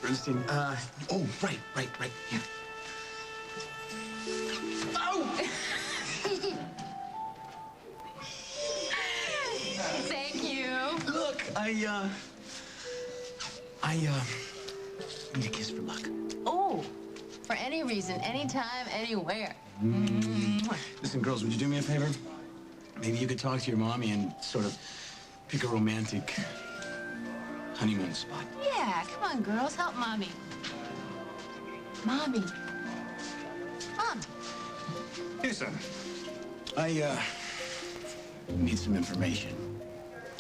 Bernstein, oh, right. Here. Oh! Thank you. Look, I need a kiss for luck. Oh, for any reason, anytime, anywhere. Listen, girls, would you do me a favor? Maybe you could talk to your mommy and sort of pick a romantic honeymoon spot. Yeah, come on, girls, help Mommy. Mommy. Yes, sir. I need some information.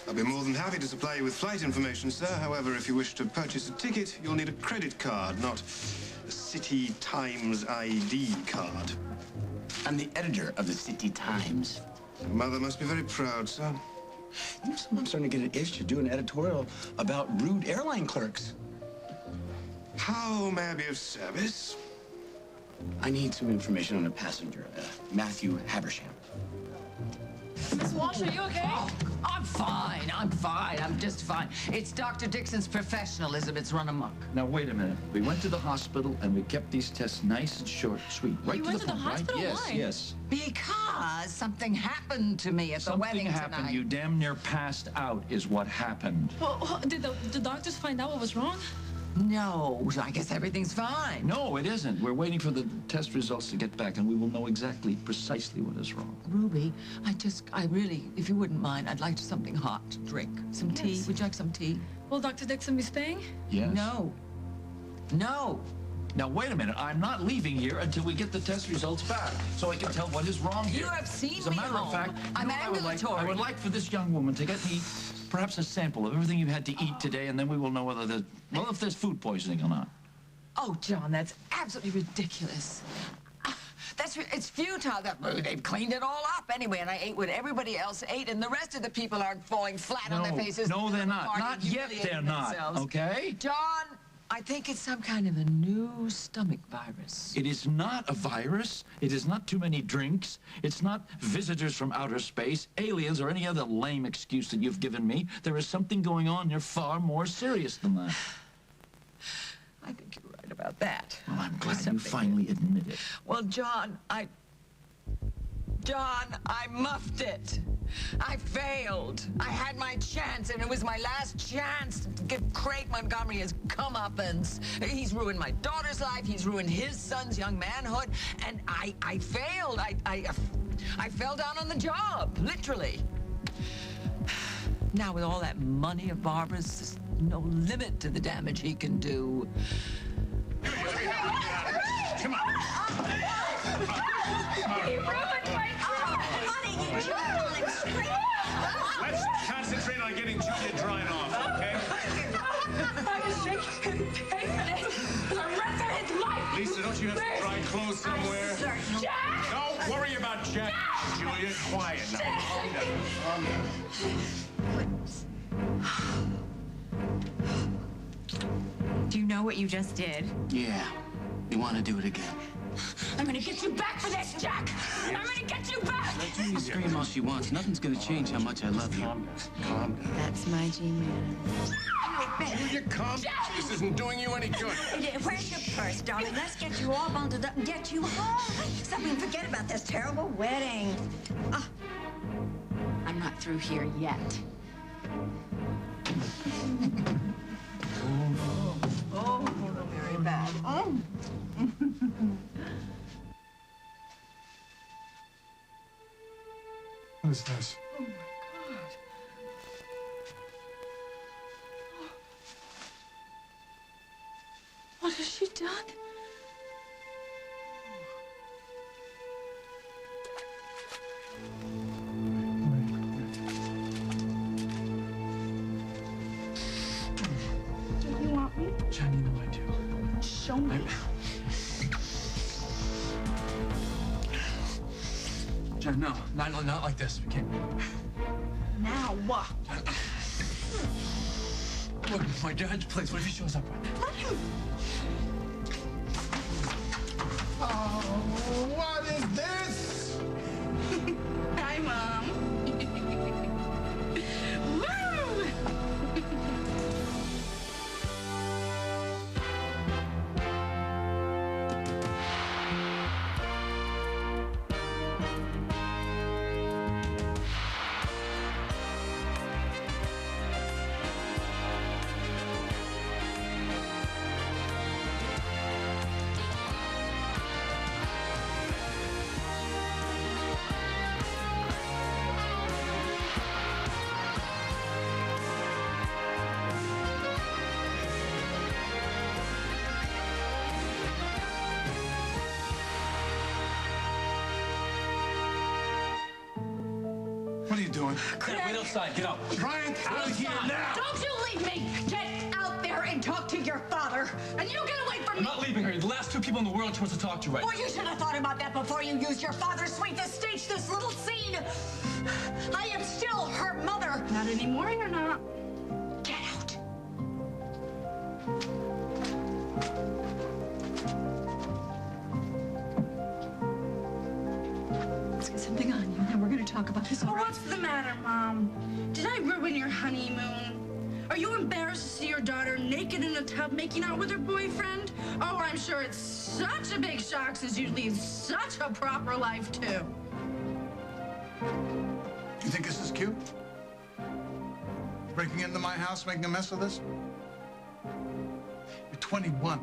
I'll be more than happy to supply you with flight information, sir. However, if you wish to purchase a ticket, you'll need a credit card, not a City Times ID card. I'm the editor of the City Times. Your mother must be very proud, sir. You know, I'm starting to get an itch to do an editorial about rude airline clerks. How may I be of service? I need some information on a passenger, Matthew Habersham. Miss Walsh, are you okay? Oh, I'm fine. I'm just fine. It's Dr. Dixon's professionalism. It's run amok. Now, wait a minute. We went to the hospital, and we kept these tests nice and short, sweet. Right You to went the to the point, hospital? right? Yes, Why? yes. Because something happened to me at the Something wedding happened. tonight. You damn near passed out is what happened. Well, did the doctors find out what was wrong? No, I guess everything's fine. No, it isn't. We're waiting for the test results to get back, and we will know precisely what is wrong. Ruby, I really, if you wouldn't mind, I'd like something hot to drink. Some tea. Yes. Would you like some tea? Will Dr. Dixon be staying? Yes? No. Now, wait a minute. I'm not leaving here until we get the test results back, so I can tell what is wrong here. You have seen As a me matter home. of fact, I'm you know what ambulatory. I would like for this young woman to get me perhaps a sample of everything you've had to eat today, and then we will know whether there's, well, if there's food poisoning or not. Oh, John, that's absolutely ridiculous. It's futile. They've cleaned it all up anyway, and I ate what everybody else ate, and the rest of the people aren't falling flat on their faces. No, they're not. Farting, Not yet, humiliating they're not, themselves. okay? John, I think it's some kind of a new stomach virus. It is not a virus. It is not too many drinks. It's not visitors from outer space, aliens, or any other lame excuse that you've given me. There is something going on here far more serious than that. I think you're right about that. Well, I'm glad you Something finally admit it. Well, John, I muffed it. I failed. I had my chance, and it was my last chance to give Craig Montgomery his comeuppance. He's ruined my daughter's life. He's ruined his son's young manhood, and I failed. I fell down on the job, literally. Now, with all that money of Barbara's, there's no limit to the damage he can do. Come on. He ruined my Honey, you journalistic straight. Let's concentrate on getting Julia drying off, okay? I was making him pay for this for the rest of his life. Lisa, don't you have some dry clothes somewhere? Jack! Don't worry about Jack. Julia, quiet now. Calm down. Calm down. Do you know what you just did? Yeah. You want to do it again? I'm gonna get you back for this, Jack! I'm gonna get you back! Let Julie scream all she wants. Nothing's going to change how much I love you. Calm down. Calm down. That's my G-man. Julia, calm down. This isn't doing you any good. Where's your purse, darling? Let's get you all bundled up and get you home. So we can forget about this terrible wedding. I'm not through here yet. Oh, very bad. Oh. What is this? Oh, my God. What has she done? Do you want me? Jen, you know I do. Show me. Jen, no. Not like this. We can't. Now what? Look, my dad, please, what if he shows up right now? Let him. Oh, what is this? Hi, Mom. Woo! are you doing? Yeah, wait outside. Get out. Bryant, out of here now! Don't you leave me! Get out there and talk to your father! And you get away from I'm me! not leaving her. You're the last two people in the world you're supposed to talk to right Well, you should have thought about that before you used your father's suite to stage this little scene. I am still her mother. Not anymore, you're not. Get out. Let's get something on you, and we're gonna talk about this. Well, what's the matter, Mom? Did I ruin your honeymoon? Are you embarrassed to see your daughter naked in a tub making out with her boyfriend? Oh, I'm sure it's such a big shock since you lead such a proper life, too. You think this is cute? Breaking into my house, making a mess of this? You're 21.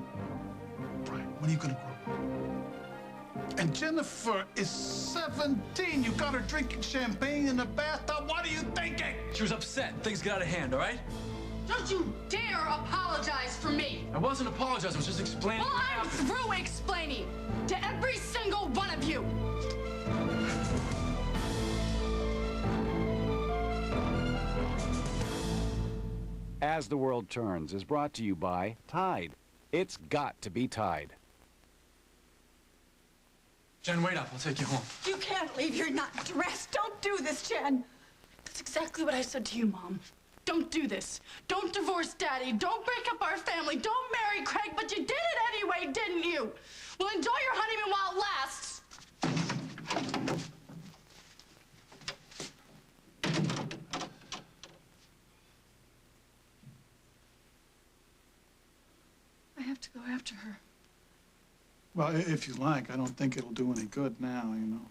Brian, when are you gonna grow up? And Jennifer is 17. You got her drinking champagne in the bathtub. What are you thinking? She was upset. Things got out of hand, all right? Don't you dare apologize for me! I wasn't apologizing. I was just explaining. Well, I'm through explaining to every single one of you! As the World Turns is brought to you by Tide. It's got to be Tide. Jen, wait up. I'll take you home. You can't leave. You're not dressed. Don't do this, Jen. That's exactly what I said to you, Mom. Don't do this. Don't divorce Daddy. Don't break up our family. Don't marry Craig, but you did it anyway, didn't you? Well, enjoy your honeymoon while it lasts. I have to go after her. Well, if you like, I don't think it'll do any good now, you know.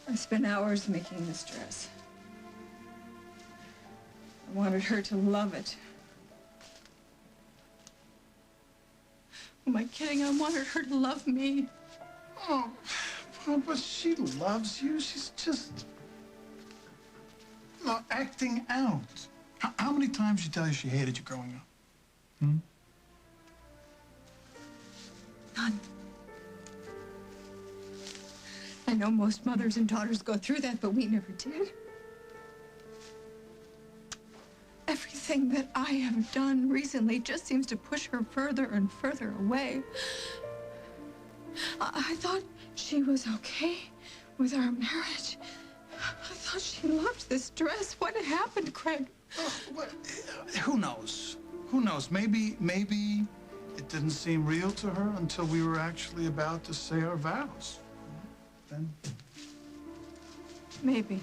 I spent hours making this dress. I wanted her to love it. Am I kidding? I wanted her to love me. Oh, but she loves you. She's just, acting out. How many times did she tell you she hated you growing up? None. I know most mothers and daughters go through that, but we never did. Everything that I have done recently just seems to push her further and further away. I thought she was okay with our marriage. I thought she loved this dress. What happened, Craig? Who knows? Who knows? Maybe it didn't seem real to her until we were actually about to say our vows. Then. Maybe.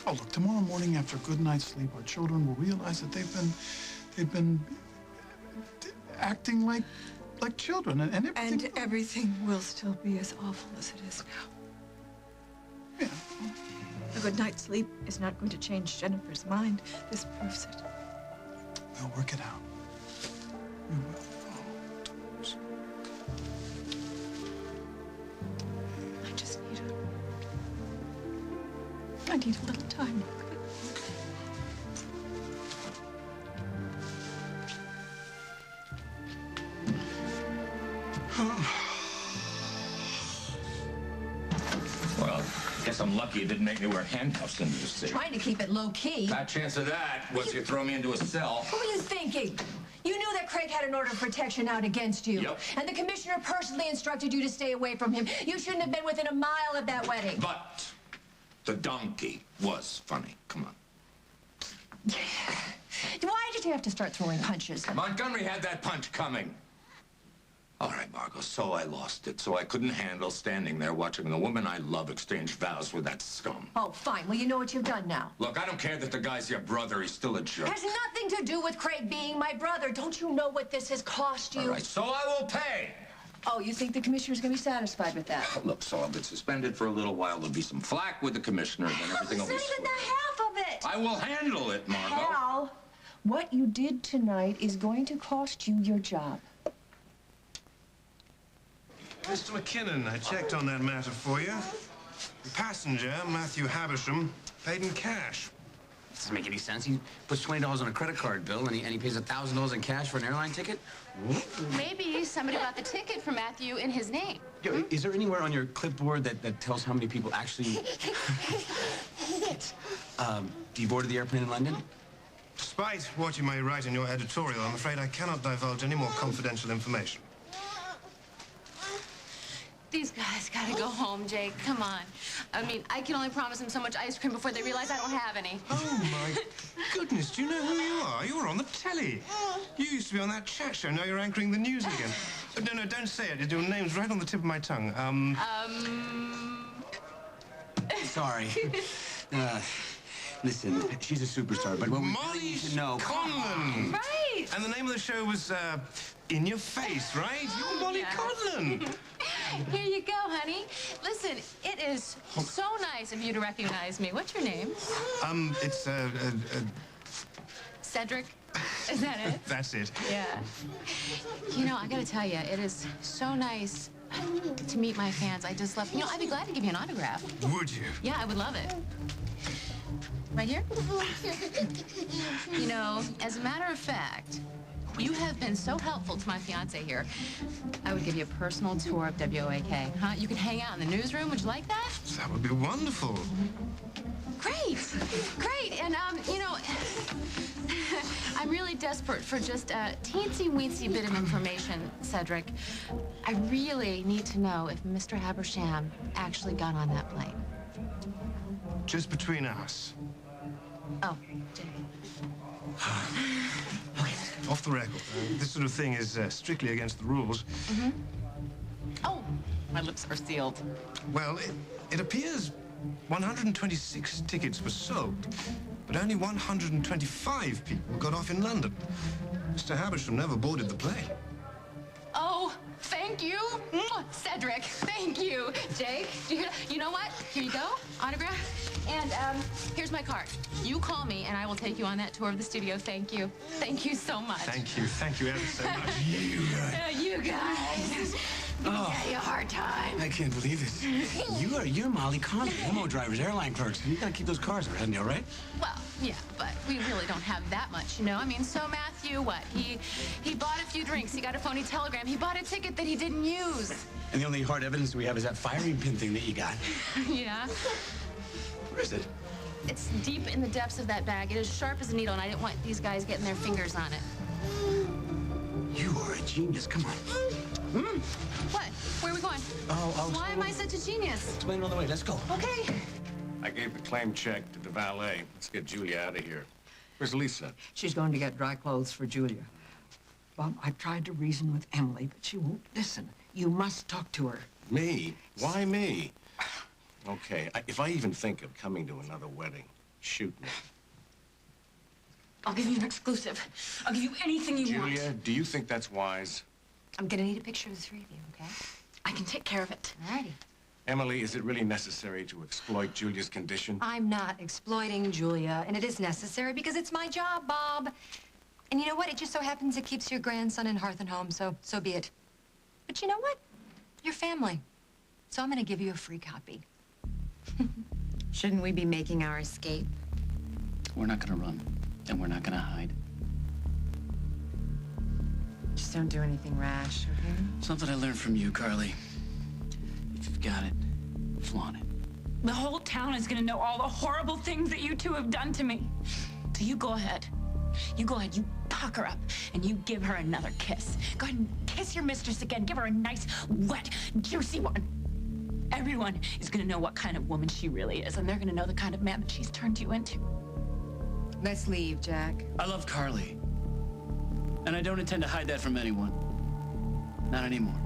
Oh, look, tomorrow morning after a good night's sleep, our children will realize that they've been acting like children, and everything. And everything will still be as awful as it is now. Yeah. A good night's sleep is not going to change Jennifer's mind. This proves it. We'll work it out. We will. I need a little time, Margaret. Well, guess I'm lucky it didn't make me wear handcuffs into the city. Trying to keep it low-key. Bad chance of that was you throw me into a cell. What were you thinking? You knew that Craig had an order of protection out against you. Yep. And the commissioner personally instructed you to stay away from him. You shouldn't have been within a mile of that wedding. But the donkey was funny. Come on. Why did you have to start throwing punches? Montgomery had that punch coming. All right, Margo, so I lost it. So I couldn't handle standing there watching the woman I love exchange vows with that scum. Oh, fine. Well, you know what you've done now. Look, I don't care that the guy's your brother. He's still a jerk. Has nothing to do with Craig being my brother. Don't you know what this has cost you? All right, so I will pay. Oh, you think the commissioner's going to be satisfied with that? Look, so I'll get suspended for a little while. There'll be some flack with the commissioner, and then everything will be It's not even the half of it. I will handle it, Margo. Hal, what you did tonight is going to cost you your job. Mr. McKinnon, I checked on that matter for you. The passenger, Matthew Havisham, paid in cash. doesn't make any sense. He puts $20 on a credit card bill and he pays $1,000 in cash for an airline ticket. Maybe somebody bought the ticket for Matthew in his name. Yo, is there anywhere on your clipboard that tells how many people actually deboarded the airplane in London? Despite what you may write in your editorial, I'm afraid I cannot divulge any more confidential information. These guys gotta go home, Jake. Come on. I mean, I can only promise them so much ice cream before they realize I don't have any. Oh, my goodness. Do you know who you are? You're on the telly. You used to be on that chat show. Now you're anchoring the news again. No, don't say it. Your name's right on the tip of my tongue. Sorry. Listen, she's a superstar, but what we really need to know... Conlon! Right! And the name of the show was, In Your Face, right? You're Molly Conlon! Here you go, honey. Listen, it is so nice of you to recognize me. What's your name? It's, Cedric? Is that it? That's it. Yeah. You know, I gotta tell you, it is so nice to meet my fans. I just love... You know, I'd be glad to give you an autograph. Would you? Yeah, I would love it. Right here? You know, as a matter of fact, you have been so helpful to my fiance here. I would give you a personal tour of WOAK, huh? You could hang out in the newsroom. Would you like that? That would be wonderful. Great, great. And, you know, I'm really desperate for just a teensy-weensy bit of information, Cedric. I really need to know if Mr. Habersham actually got on that plane. Just between us. Oh, Off the record. This sort of thing is strictly against the rules. Mm-hmm. Oh, my lips are sealed. Well, it appears 126 tickets were sold, but only 125 people got off in London. Mr. Habersham never boarded the plane. Oh, thank you, Cedric. Thank you, Jake. You know what? Here you go, autograph. And here's my card. You call me, and I will take you on that tour of the studio. Thank you. Thank you so much. Thank you ever so much. You guys. Oh. Give me a hard time. I can't believe it. You're Molly Conlon, limo drivers, airline clerks. You gotta keep those cars around you, right? Well, yeah, but we really don't have that much, you know? I mean, so Matthew, what? He bought a few drinks. He got a phony telegram. He bought a ticket that he didn't use. And the only hard evidence we have is that firing pin thing that you got. Yeah. Where is it? It's deep in the depths of that bag. It is sharp as a needle, and I didn't want these guys getting their fingers on it. You are a genius. Come on. What? Where are we going? Oh, why am I such a genius? Explain it on the way. Let's go. Okay. I gave the claim check to the valet. Let's get Julia out of here. Where's Lisa? She's going to get dry clothes for Julia. Bob, I've tried to reason with Emily, but she won't listen. You must talk to her. Me? Why me? Okay, if I even think of coming to another wedding, shoot me. I'll give you an exclusive. I'll give you anything you want. Julia, do you think that's wise? I'm gonna need a picture of the three of you, okay? I can take care of it. Alrighty. Emily, is it really necessary to exploit Julia's condition? I'm not exploiting Julia, and it is necessary because it's my job, Bob. And you know what? It just so happens it keeps your grandson in hearth and home, so be it. But you know what? You're family. So I'm gonna give you a free copy. Shouldn't we be making our escape? We're not gonna run, and we're not gonna hide. Just don't do anything rash, okay? Something I learned from you, Carly. If you've got it, flaunt it. The whole town is gonna know all the horrible things that you two have done to me. So you go ahead. You go ahead, you puck her up, and you give her another kiss. Go ahead and kiss your mistress again. Give her a nice, wet, juicy one. Everyone is gonna know what kind of woman she really is, and they're gonna know the kind of man that she's turned you into. Let's leave, Jack. I love Carly. And I don't intend to hide that from anyone. Not anymore.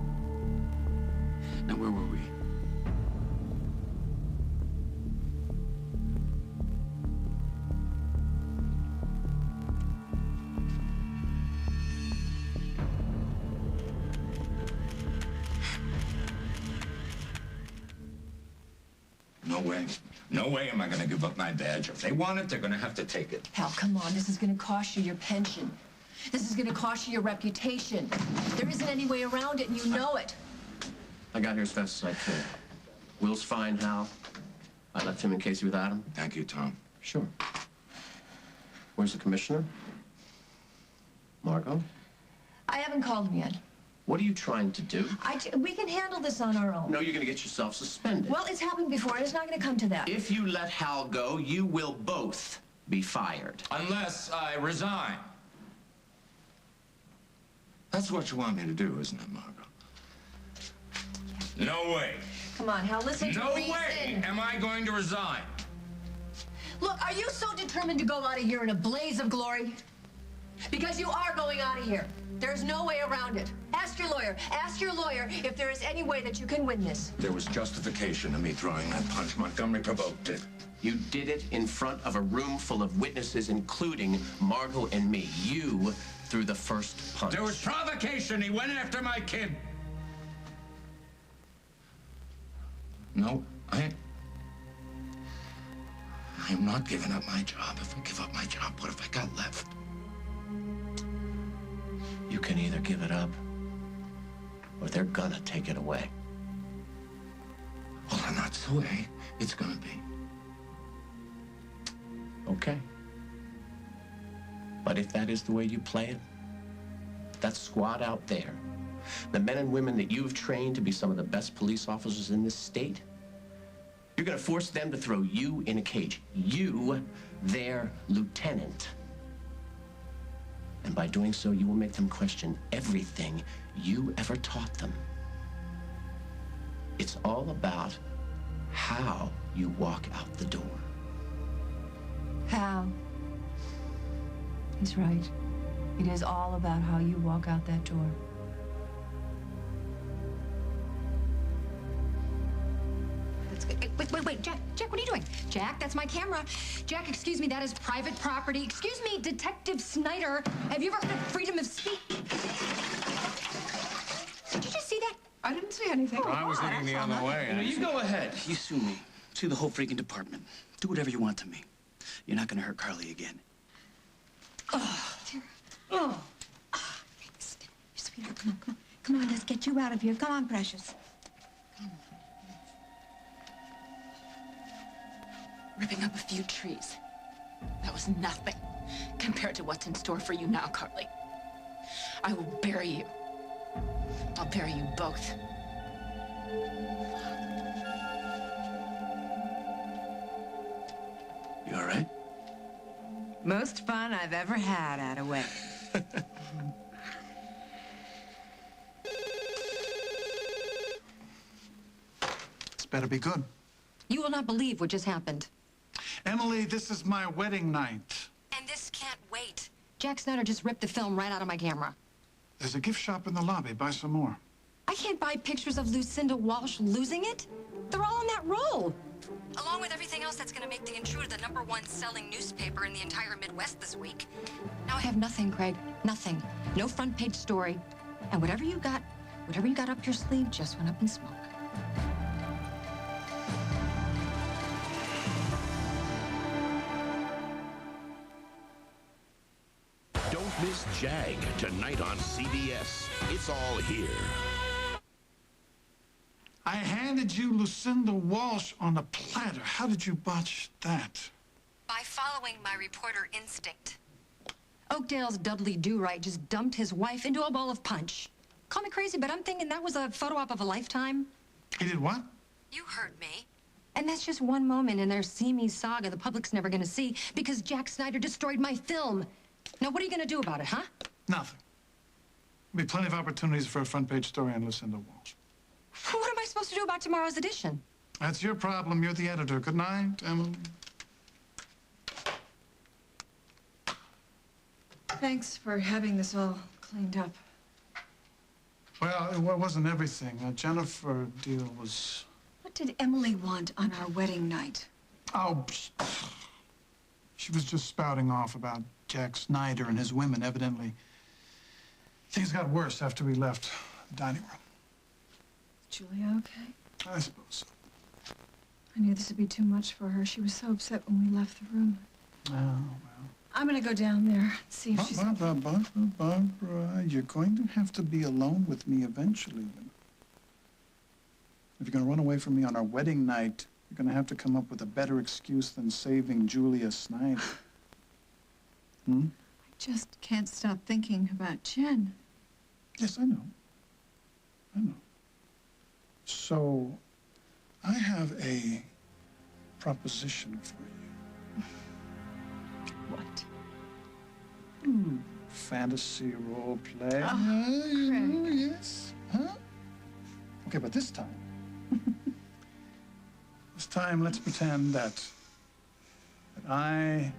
Now, where were we? No way. No way am I going to give up my badge. If they want it, they're going to have to take it. Hal, come on. This is going to cost you your pension. This is going to cost you your reputation. There isn't any way around it, and you know it. I got here as fast as I could. Will's fine, Hal. I left him in case you without him. Thank you, Tom. Sure. Where's the commissioner? Margo? I haven't called him yet. What are you trying to do? We can handle this on our own. No, you're going to get yourself suspended. Well, it's happened before, and it's not going to come to that. If you let Hal go, you will both be fired. Unless I resign. That's what you want me to do, isn't it, Margo? No way. Come on, Hal, listen to No reason. way am I going to resign. Look, are you so determined to go out of here in a blaze of glory? Because you are going out of here. There's no way around it. Ask your lawyer. Ask your lawyer if there is any way that you can win this. There was justification in me throwing that punch. Montgomery provoked it. You did it in front of a room full of witnesses, including Margo and me. You threw the first punch. There was provocation. He went after my kid. No, I am not giving up my job. If I give up my job, what have I got left? You can either give it up, or they're gonna take it away. Well, then that's the way it's gonna be. Okay. But if that is the way you play it, that squad out there, the men and women that you've trained to be some of the best police officers in this state, you're gonna force them to throw you in a cage. You, their lieutenant. And by doing so, you will make them question everything you ever taught them. It's all about how you walk out the door. Hal. He's right. It is all about how you walk out that door. Wait, Jack, what are you doing? Jack, that's my camera. Jack, excuse me, that is private property. Excuse me, Detective Snyder, have you ever heard of freedom of speech? Did you just see that? I didn't see anything. Oh, I was looking the other way. You go ahead. You sue me. Sue the whole freaking department. Do whatever you want to me. You're not gonna hurt Carly again. Sweetheart, come on. Come on, let's get you out of here. Come on, precious. Ripping up a few trees. That was nothing compared to what's in store for you now, Carly. I will bury you. I'll bury you both. You all right? Most fun I've ever had out of way. It's better be good. You will not believe what just happened. Emily, this is my wedding night. And this can't wait. Jack Snyder just ripped the film right out of my camera. There's a gift shop in the lobby. Buy some more. I can't buy pictures of Lucinda Walsh losing it. They're all on that roll. Along with everything else that's going to make The Intruder the #1 selling newspaper in the entire Midwest this week. Now I have nothing, Craig. Nothing. No front page story. And whatever you got up your sleeve just went up in smoke. Don't miss Jag tonight on CBS. It's all here. I handed you Lucinda Walsh on a platter. How did you botch that? By following my reporter instinct. Oakdale's Dudley Do-Right just dumped his wife into a bowl of punch. Call me crazy, but I'm thinking that was a photo op of a lifetime. He did what? You heard me. And that's just one moment in their seamy saga the public's never gonna see because Jack Snyder destroyed my film. Now, what are you gonna do about it, huh? Nothing. There'll be plenty of opportunities for a front-page story on Lucinda Walsh. What am I supposed to do about tomorrow's edition? That's your problem. You're the editor. Good night, Emily. Thanks for having this all cleaned up. Well, it wasn't everything. Jennifer deal was... What did Emily want on our wedding night? Oh, she was just spouting off about Jack Snyder and his women, evidently. Things got worse after we left the dining room. Is Julia okay? I suppose so. I knew this would be too much for her. She was so upset when we left the room. Oh, well. I'm gonna go down there and see if she's... Barbara, you're going to have to be alone with me eventually. If you're going to run away from me on our wedding night, you're going to have to come up with a better excuse than saving Julia Snyder. Hmm? I just can't stop thinking about Jen. Yes, I know. I know. So, I have a proposition for you. What? Fantasy role play. Craig. Yes. Huh? Okay, but this time. This time, let's pretend that I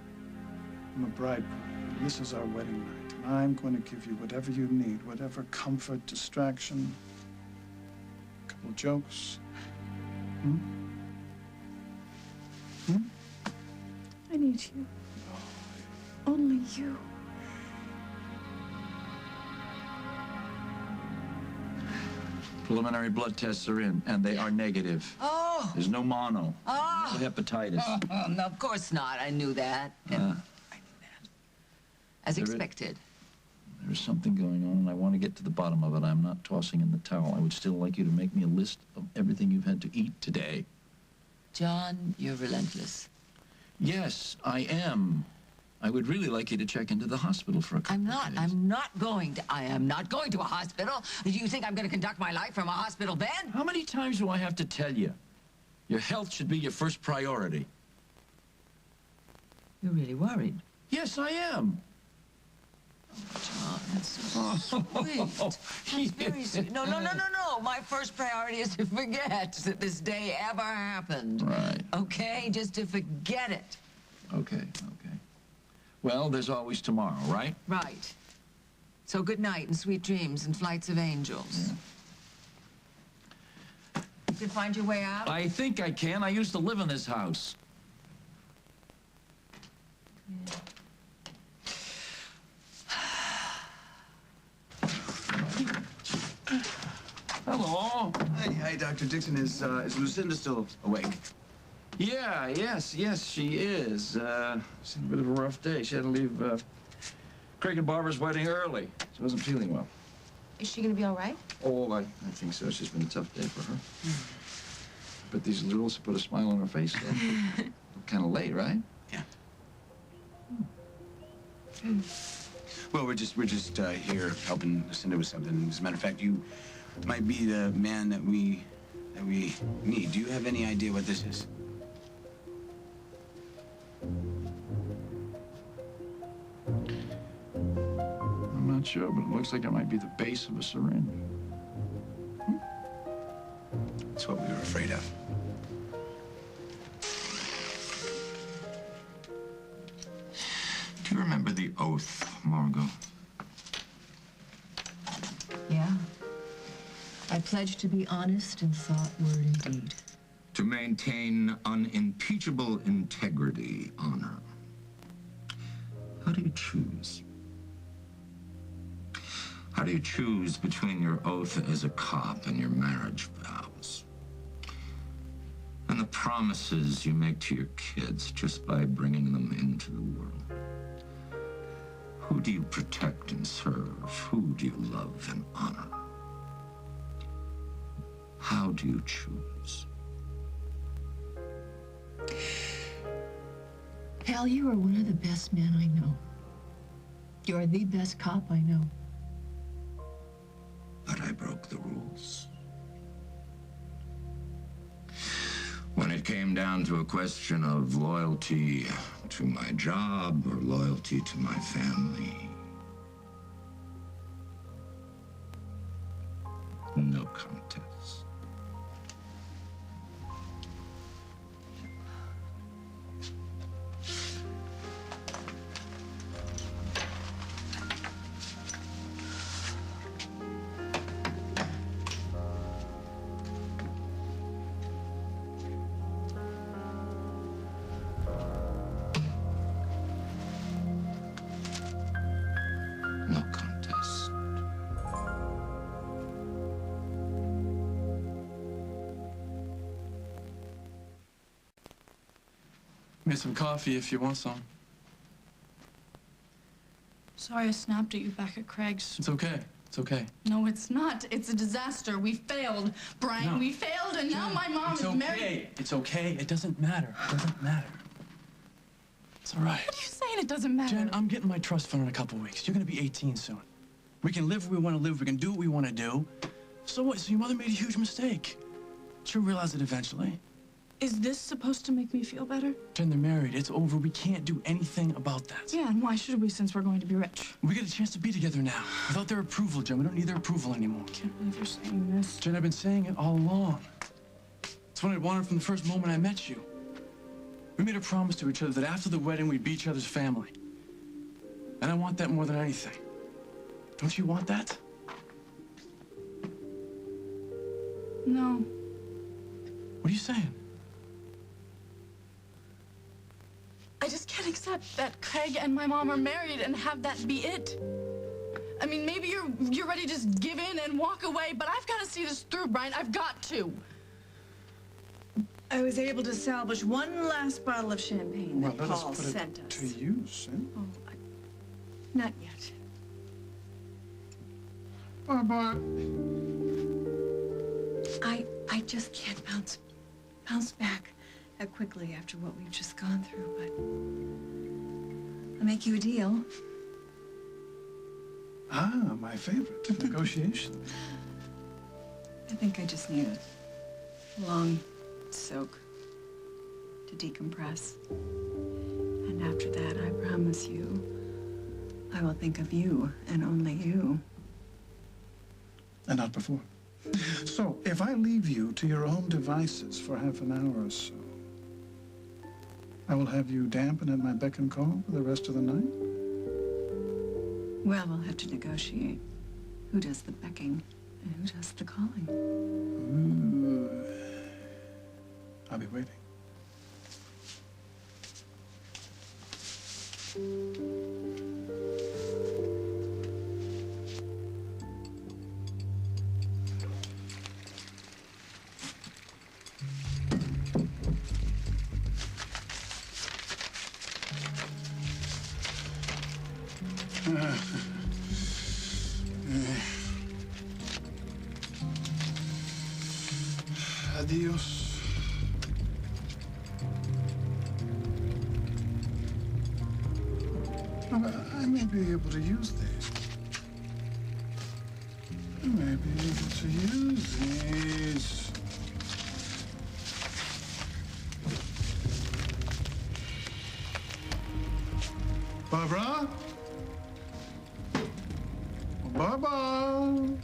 am a bridegroom. And this is our wedding night. And I'm going to give you whatever you need, whatever comfort, distraction, a couple of jokes. Hmm? Hmm? I need you. Only you. Preliminary blood tests are in, and they are negative. Oh. There's no mono. Oh. No hepatitis. No, of course not. I knew that. As expected. There's something going on, and I want to get to the bottom of it. I'm not tossing in the towel. I would still like you to make me a list of everything you've had to eat today. John, you're relentless. Yes, I am. I would really like you to check into the hospital for a couple of days. I am not going to a hospital. Do you think I'm going to conduct my life from a hospital bed? How many times do I have to tell you? Your health should be your first priority. You're really worried. Yes, I am. John, that's so sweet. That's very sweet. No. My first priority is to forget that this day ever happened. Right. Okay? Just to forget it. Okay. Well, there's always tomorrow, right? Right. So good night and sweet dreams and flights of angels. Yeah. You can find your way out? I think I can. I used to live in this house. Yeah. Hello. Hi, Dr. Dixon. Is Lucinda still awake? Yeah, yes, she is. She's had a bit of a rough day. She had to leave Craig and Barbara's wedding early. She wasn't feeling well. Is she gonna be all right? Oh, I think so. It's just been a tough day for her. But these girls put a smile on her face, though. Kind of late, right? Yeah. Well, we're just here helping Lucinda with something. As a matter of fact, you might be the man that we need. Do you have any idea what this is? I'm not sure, but it looks like it might be the base of a syringe. That's what we were afraid of. Do you remember the oath, Margo? Yeah. I pledge to be honest in thought, word, and deed. To maintain unimpeachable integrity, honor. How do you choose? How do you choose between your oath as a cop and your marriage vows? And the promises you make to your kids just by bringing them into the world? Who do you protect and serve? Who do you love and honor? How do you choose? Hal, you are one of the best men I know. You are the best cop I know. But I broke the rules. When it came down to a question of loyalty to my job or loyalty to my family, no contest. No contest. Made some coffee if you want some. Sorry I snapped at you back at Craig's. It's okay. It's okay. No, it's not. It's a disaster. We failed. Bryant, No. we failed, and now my mom It's is okay. married. It's okay. It doesn't matter. It doesn't matter. It's all right. What are you saying? saying it doesn't matter. Jen, I'm getting my trust fund in a couple weeks. You're gonna be 18 soon. We can live where we want to live. We can do what we want to do. So what? So your mother made a huge mistake. She'll realize it eventually. Is this supposed to make me feel better? Jen, they're married. It's over. We can't do anything about that. Yeah, and why should we since we're going to be rich? We get a chance to be together now. Without their approval, Jen, we don't need their approval anymore. I can't believe you're saying this. Jen, I've been saying it all along. It's what I wanted from the first moment I met you. We made a promise to each other that after the wedding, we'd be each other's family. And I want that more than anything. Don't you want that? No. What are you saying? I just can't accept that Craig and my mom are married and have that be it. I mean, maybe you're ready to just give in and walk away, but I've got to see this through, Bryant. I've got to. I was able to salvage one last bottle of champagne that Well, let us Paul put sent it us. to use, eh? Oh, not yet. Barbara. I just can't bounce back that quickly after what we've just gone through, but I'll make you a deal. Ah, my favorite, negotiation. I think I just need a long soak to decompress. And after that, I promise you, I will think of you and only you. And not before. So, if I leave you to your own devices for half an hour or so, I will have you dampen at my beck and call for the rest of the night? Well, we'll have to negotiate who does the becking and who does the calling. Ooh. I'll be waiting. Adios. I may be able to use these. I may be able to use these. Barbara? Barbara?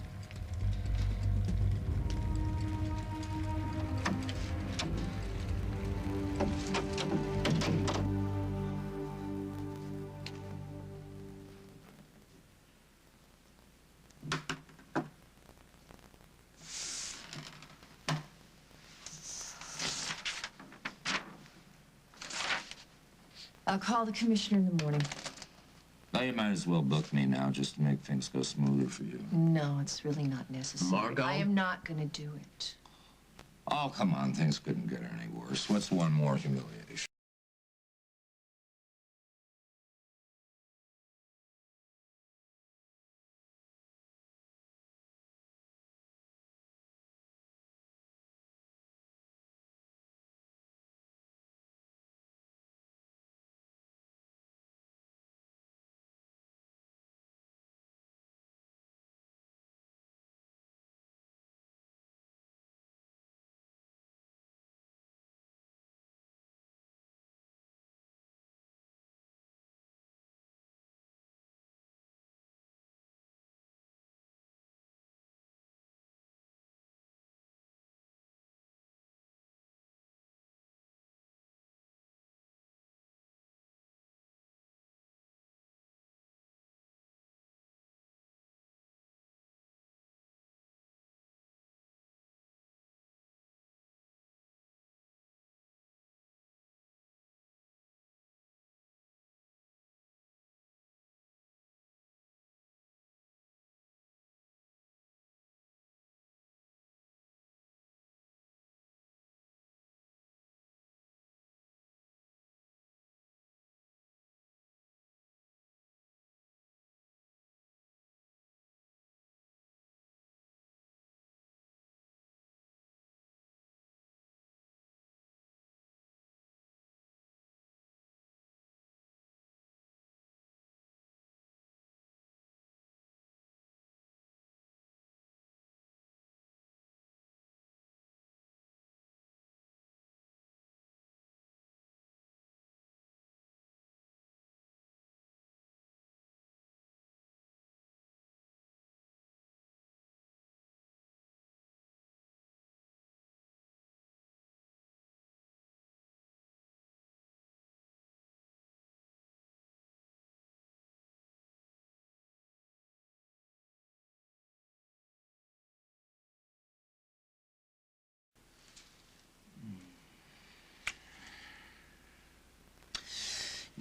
I'll call the commissioner in the morning. Now you might as well book me now just to make things go smoother for you. No, it's really not necessary. Margo? I am not going to do it. Oh, come on. Things couldn't get any worse. What's one more humiliation?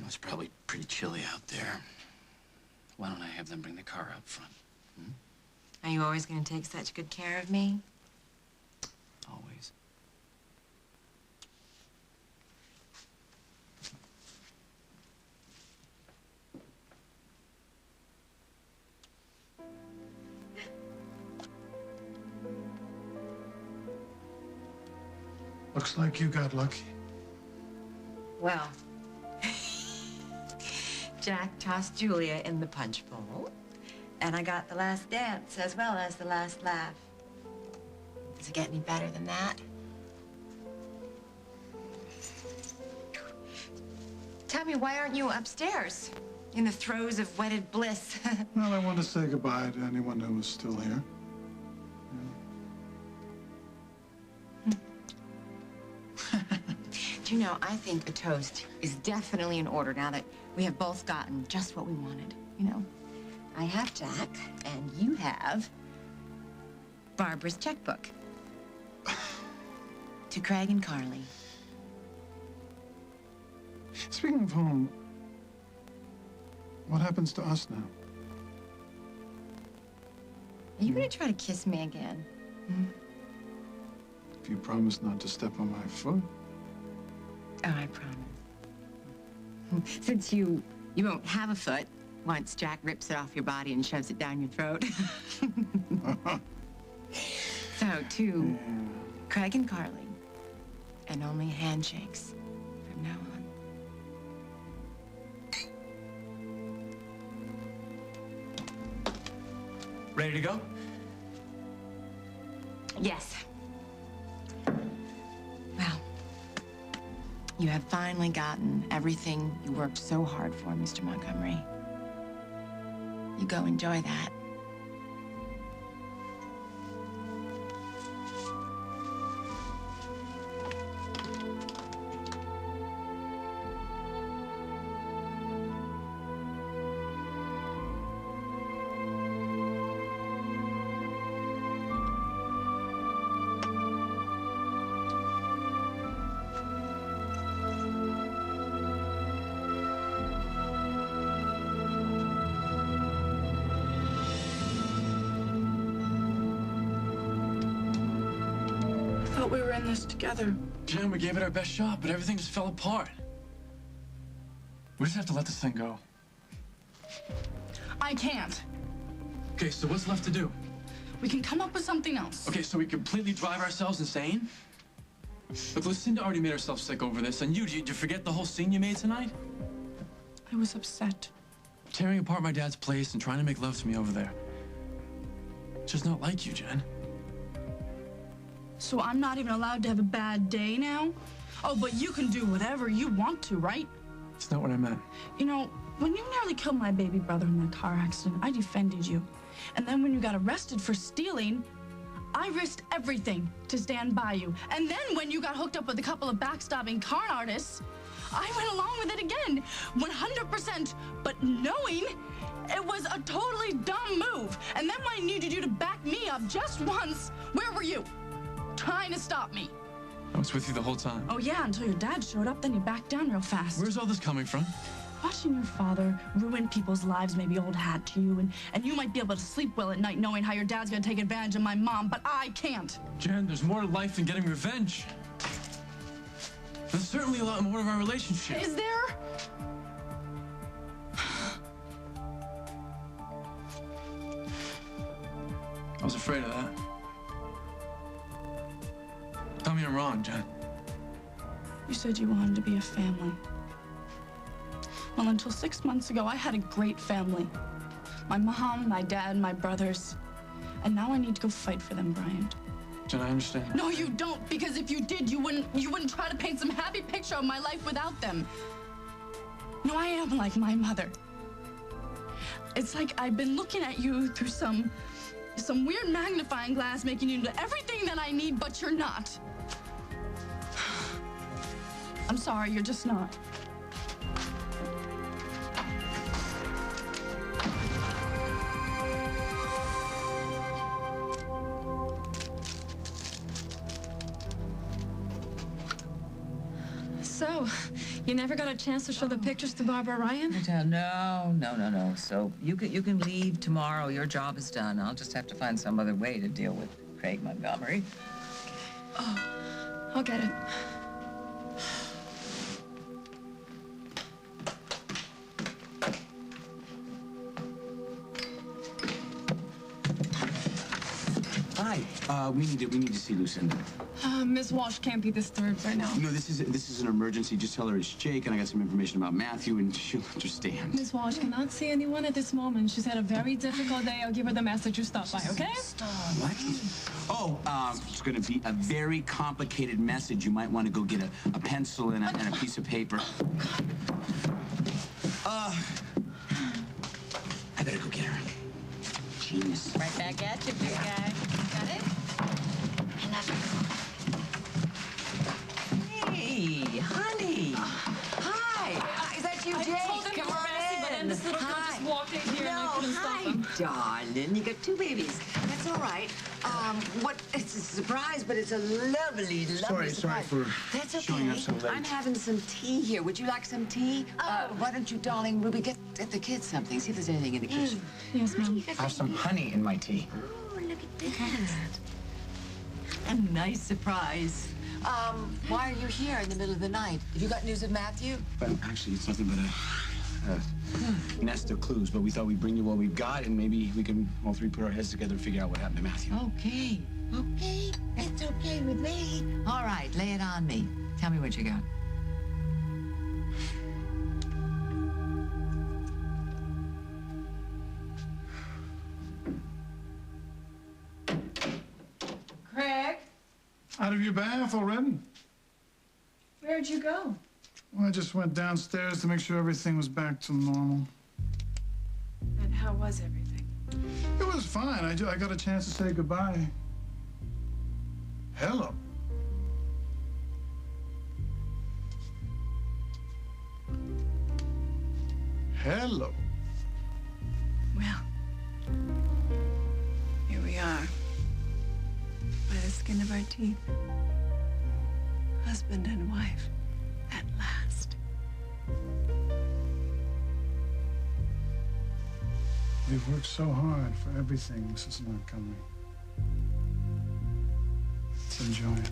You know, it's probably pretty chilly out there. Why don't I have them bring the car out front? Hmm? Are you always going to take such good care of me? Always. Looks like you got lucky. Well, Jack tossed Julia in the punch bowl, and I got the last dance as well as the last laugh. Does it get any better than that? Tell me, why aren't you upstairs in the throes of wedded bliss? Well, I want to say goodbye to anyone who was still here. Do you know, I think a toast is definitely in order now that we have both gotten just what we wanted. You know, I have Jack, and you have Barbara's checkbook. To Craig and Carly. Speaking of home, what happens to us now? Are you gonna try to kiss me again? If you promise not to step on my foot. Oh, I promise. Since you won't have a foot once Jack rips it off your body and shoves it down your throat. So, to Craig and Carly, and only handshakes from now on. Ready to go? Yes. Well, you have finally gotten everything you worked so hard for, Mr. Montgomery. You go enjoy that. We were in this together. Jen, we gave it our best shot, but everything just fell apart. We just have to let this thing go. I can't. Okay, so what's left to do? We can come up with something else. Okay, so we completely drive ourselves insane? Look, Lucinda already made herself sick over this, and did you forget the whole scene you made tonight? I was upset. Tearing apart my dad's place and trying to make love to me over there. It's just not like you, Jen. So I'm not even allowed to have a bad day now? Oh, but you can do whatever you want to, right? It's not what I meant. You know, when you nearly killed my baby brother in that car accident, I defended you. And then when you got arrested for stealing, I risked everything to stand by you. And then when you got hooked up with a couple of backstabbing con artists, I went along with it again, 100%, but knowing it was a totally dumb move. And then when I needed you to back me up just once, where were you? Trying to stop me. I was with you the whole time. Oh yeah, until your dad showed up, then you backed down real fast. Where's all this coming from? Watching your father ruin people's lives may be old hat to you, and you might be able to sleep well at night knowing how your dad's gonna take advantage of my mom, but I can't. Jen, there's more to life than getting revenge. There's certainly a lot more of our relationship. Is there? I was afraid of that. Tell me I'm wrong, Jen. You said you wanted to be a family. Well, until 6 months ago, I had a great family. My mom, my dad, my brothers. And now I need to go fight for them, Bryant. Jen, I understand. No, you don't, because if you did, you wouldn't try to paint some happy picture of my life without them. No, I am like my mother. It's like I've been looking at you through some weird magnifying glass, making you into everything that I need, but you're not. I'm sorry, you're just not. So, You never got a chance to show the pictures to Barbara Ryan? No. So you can leave tomorrow. Your job is done. I'll just have to find some other way to deal with Craig Montgomery. Oh, I'll get it. Hi. We need to see Lucinda. Miss Walsh can't be disturbed right now. No, this is an emergency. Just tell her it's Jake, and I got some information about Matthew, and she'll understand. Miss Walsh cannot see anyone at this moment. She's had a very difficult day. I'll give her the message you stop by, okay? Stop. What? Oh, it's going to be a very complicated message. You might want to go get a pencil and a piece of paper. I better go get her. Genius. Right back at you, big guy. Got it? I love you. Hey, honey. Hi. Is that you, Jake? I told him you were messy, but then this little girl just walked in here and I couldn't stop him. Darling, you got two babies. That's all right. It's a surprise, but it's a lovely surprise. Sorry for That's okay. showing up so late. I'm having some tea here. Would you like some tea? Why don't you, darling, Ruby, get the kids something. See if there's anything in the kitchen. Yes, ma'am. I have some honey in my tea. Oh, look at that. A nice surprise. Why are you here in the middle of the night? Have you got news of Matthew? Well, actually, it's nothing but a nest of clues, but we thought we'd bring you what we've got, and maybe we can all three put our heads together and figure out what happened to Matthew. Okay. That's okay with me. All right, lay it on me. Tell me what you got. Craig? Out of your bath already? Where'd you go? Well, I just went downstairs to make sure everything was back to normal. And how was everything? It was fine. I got a chance to say goodbye. Hello. Hello. Well, here we are. By the skin of our teeth. Husband and wife. At last. We've worked so hard for everything, Mrs. Montgomery. Let's enjoy it.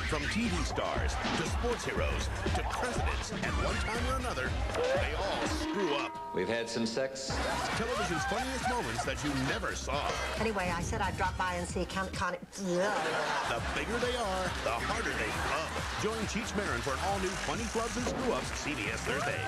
From TV stars to sports heroes to presidents and one time or another, they all screw up. We've had some sex. Television's funniest moments that you never saw. Anyway, I said I'd drop by and see Con. The bigger they are, the harder they flub. Join Cheech Marin for an all-new Funny Flubs and Screw-Ups CBS Thursday.